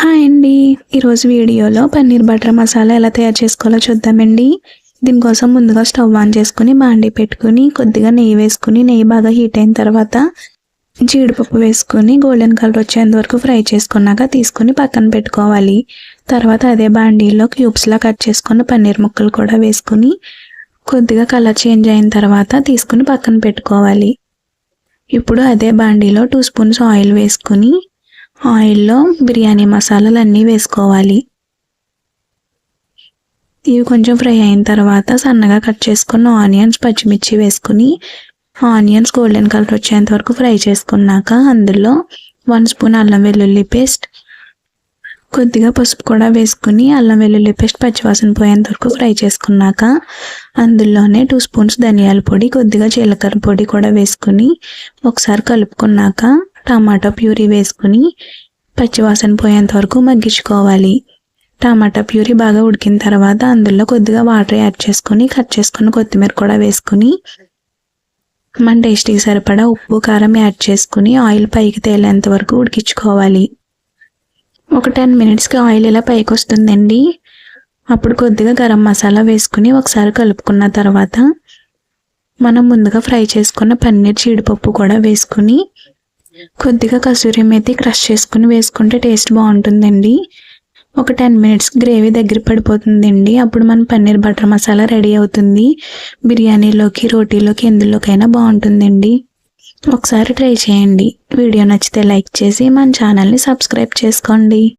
Hi అండి. ఈరోజు వీడియోలో పన్నీర్ బటర్ మసాలా ఎలా తయారు చేసుకోవాలో చూద్దామండి. దీనికోసం ముందుగా స్టవ్ ఆన్ చేసుకుని బాండీ పెట్టుకుని కొద్దిగా నెయ్యి వేసుకుని నెయ్యి బాగా హీట్ అయిన తర్వాత జీడిపప్పు వేసుకుని గోల్డెన్ కలర్ వచ్చేంత వరకు ఫ్రై చేసుకున్నాక తీసుకుని పక్కన పెట్టుకోవాలి. తర్వాత అదే బాండీలో క్యూబ్స్లా కట్ చేసుకున్న పన్నీర్ ముక్కలు కూడా వేసుకుని కొద్దిగా కలర్ చేంజ్ అయిన తర్వాత తీసుకుని పక్కన పెట్టుకోవాలి. ఇప్పుడు అదే బాండీలో 2 స్పూన్స్ ఆయిల్ వేసుకుని ఆయిల్లో బిర్యానీ మసాలాలు అన్నీ వేసుకోవాలి. ఇవి కొంచెం ఫ్రై అయిన తర్వాత సన్నగా కట్ చేసుకున్న ఆనియన్స్ పచ్చిమిర్చి వేసుకుని ఆనియన్స్ గోల్డెన్ కలర్ వచ్చేంత వరకు ఫ్రై చేసుకున్నాక అందులో 1 స్పూన్ అల్లం వెల్లుల్లి పేస్ట్ కొద్దిగా పసుపు కూడా వేసుకుని అల్లం వెల్లుల్లి పేస్ట్ పచ్చివాసన పోయేంత వరకు ఫ్రై చేసుకున్నాక అందులోనే 2 స్పూన్స్ ధనియాల పొడి కొద్దిగా జీలకర్ర పొడి కూడా వేసుకుని ఒకసారి కలుపుకున్నాక టమాటా ప్యూరీ వేసుకుని పచ్చివాసన పోయేంత వరకు మగ్గించుకోవాలి. టమాటా ప్యూరీ బాగా ఉడికిన తర్వాత అందులో కొద్దిగా వాటర్ యాడ్ చేసుకుని కట్ చేసుకుని కొత్తిమీర కూడా వేసుకుని మన టేస్ట్కి సరిపడా ఉప్పు కారం యాడ్ చేసుకుని ఆయిల్ పైకి తేలేంత వరకు ఉడికించుకోవాలి. ఒక 10 మినిట్స్కి ఆయిల్ ఇలా పైకి వస్తుందండి. అప్పుడు కొద్దిగా గరం మసాలా వేసుకుని ఒకసారి కలుపుకున్న తర్వాత మనం ముందుగా ఫ్రై చేసుకున్న పన్నీర్ జీడిపప్పు కూడా వేసుకుని కొద్దిగా కసూరి మేతి క్రష్ చేసుకుని వేసుకుంటే టేస్ట్ బాగుంటుందండి. ఒక 10 మినిట్స్ గ్రేవీ దగ్గర పడిపోతుందండి. అప్పుడు మన పన్నీర్ బటర్ మసాలా రెడీ అవుతుంది. బిర్యానీలోకి రోటీలోకి ఎందులోకైనా బాగుంటుందండి. ఒకసారి ట్రై చేయండి. వీడియో నచ్చితే లైక్ చేసి మన ఛానల్ని సబ్స్క్రైబ్ చేసుకోండి.